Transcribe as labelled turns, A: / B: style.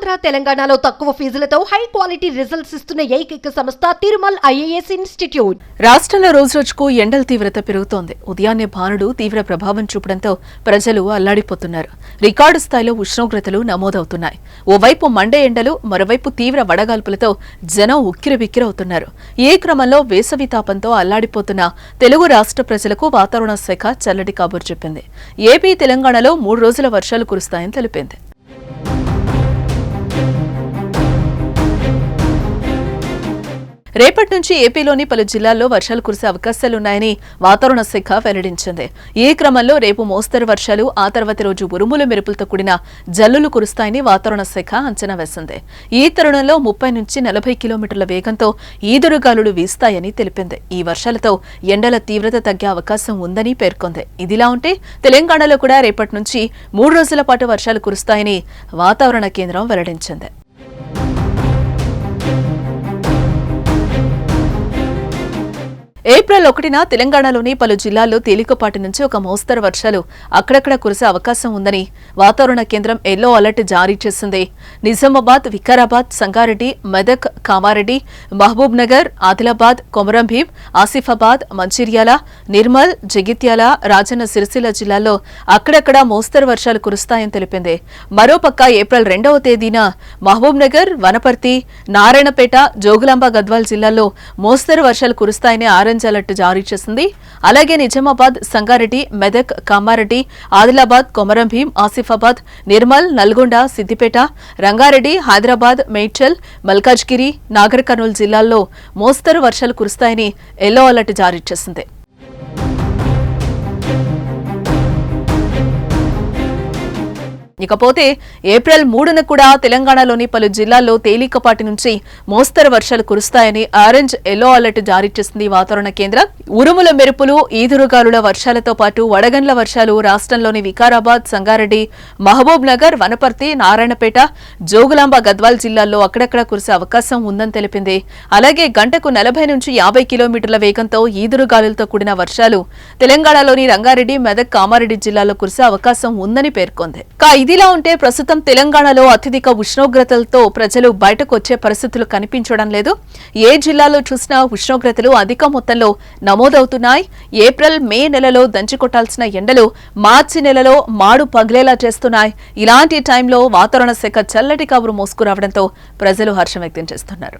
A: ఆంధ్ర తెలంగాణలో తక్కువ ఫీజులతో high quality results ఇస్తున్న ఏకైక సంస్థ తిరుమల్ ఐఏఎస్ ఇన్స్టిట్యూట్.
B: రాష్ట్రంలో రోజురోజుకు ఎండల తీవ్రత పెరుగుతోంది. ఉదయాన్నే భానుడు తీవ్ర ప్రభావం చూపడంతో ప్రజలు అల్లాడిపోతున్నారు. రికార్డు స్థాయిలో ఉష్ణోగ్రతలు నమోదవుతున్నాయి. ఓవైపు మండే ఎండలు, మరోవైపు తీవ్ర వడగాల్పులతో జనం ఉక్కిరిబిక్కిరవుతున్నారు. ఈ క్రమంలో వేసవి తాపంతో అల్లాడిపోతున్న తెలుగు రాష్ట్ర ప్రజలకు వాతావరణ శాఖ చల్లటి కబురు చెప్పింది. ఏపీ, తెలంగాణలో 3 రోజుల వర్షాలు కురుస్తాయని తెలిపింది. రేపటి నుంచి ఏపీలోని పలు జిల్లాల్లో వర్షాలు కురిసే అవకాశాలున్నాయని వాతావరణ శాఖ వెల్లడించింది. ఈ క్రమంలో రేపు మోస్తరు వర్షాలు, ఆ తర్వాతి రోజు ఉరుములు మెరుపులతో కూడిన జల్లులు కురుస్తాయని వాతావరణ శాఖ అంచనా వేసింది. ఈ తరుణంలో 30 నుంచి 40 కిలోమీటర్ల వేగంతో ఈదురుగాలులు వీస్తాయని తెలిపింది. ఈ వర్షాలతో ఎండల తీవ్రత తగ్గే అవకాశం ఉందని పేర్కొంది. ఇదిలా ఉంటే తెలంగాణలో కూడా రేపటి నుంచి 3 రోజుల పాటు వర్షాలు కురుస్తాయని వాతావరణ కేంద్రం వెల్లడించింది. ఏప్రిల్ 1న తెలంగాణలోని పలు జిల్లాల్లో తేలికపాటి నుంచి ఒక మోస్తరు వర్షాలు అక్కడక్కడ కురిసే అవకాశం ఉందని వాతావరణ కేంద్రం ఎల్లో అలర్ట్ జారీ చేసింది. నిజామాబాద్, వికారాబాద్, సంగారెడ్డి, మెదక్, కామారెడ్డి, మహబూబ్ నగర్, ఆదిలాబాద్, కొమరం భీం, ఆసిఫాబాద్, మంచిర్యాల, నిర్మల్, జగిత్యాల, రాజన్న సిరిసిల్ల జిల్లాల్లో అక్కడక్కడ మోస్తరు వర్షాలు కురుస్తాయని తెలిపింది. మరోపక్క ఏప్రిల్ 2వ తేదీన మహబూబ్ నగర్, వనపర్తి, నారాయణపేట, జోగులాంబ, గద్వాల్ జిల్లాల్లో మోస్తరు వర్షాలు కురుస్తాయని ఆరెంజ్ అలర్ట్ జారీ చేసింది. అలాగే నిజామాబాద్, సంగారెడ్డి, మెదక్, కామారెడ్డి, ఆదిలాబాద్, కొమరం భీం, ఆసిఫాబాద్, నిర్మల్, నల్గొండ, సిద్దిపేట, రంగారెడ్డి, హైదరాబాద్, మేడ్చల్, మల్కాజ్గిరి, నాగర్ కర్నూలు జిల్లాల్లో మోస్తరు వర్షాలు కురుస్తాయని ఎల్లో అలర్ట్ జారీ చేసింది. ఇకపోతే ఏప్రిల్ 3న కూడా తెలంగాణలోని పలు జిల్లాల్లో తేలికపాటి నుంచి మోస్తరు వర్షాలు కురుస్తాయని ఆరెంజ్, ఎల్లో అలర్ట్ జారీ చేసింది వాతావరణ కేంద్రం. ఉరుముల మెరుపులు, ఈదురుగాలుల వర్షాలతో పాటు వడగండ్ల వర్షాలు రాష్ట్రంలోని వికారాబాద్, సంగారెడ్డి, మహబూబ్ నగర్, వనపర్తి, నారాయణపేట, జోగులాంబ, గద్వాల్ జిల్లాల్లో అక్కడక్కడ కురిసే అవకాశం ఉందని తెలిపింది. అలాగే గంటకు 40 నుంచి 50 కిలోమీటర్ల వేగంతో ఈదురుగాలులతో కూడిన వర్షాలు తెలంగాణలోని రంగారెడ్డి, మెదక్, కామారెడ్డి జిల్లాల్లో కురిసే అవకాశం ఉందని పేర్కొంది. ఇదిలా ఉంటే ప్రస్తుతం తెలంగాణలో అత్యధిక ఉష్ణోగ్రతలతో ప్రజలు బయటకు వచ్చే పరిస్థితులు కనిపించడం లేదు. ఏ జిల్లాలో చూసినా ఉష్ణోగ్రతలు అధిక మొత్తంలో నమోదవుతున్నాయి. ఏప్రిల్, మే నెలలో దంచికొట్టాల్సిన ఎండలు మార్చి నెలలో మాడు పగిలేలా చేస్తున్నాయి. ఇలాంటి టైంలో వాతావరణ శాఖ చల్లటి కబురు మోసుకురావడంతో ప్రజలు హర్షం వ్యక్తం చేస్తున్నారు.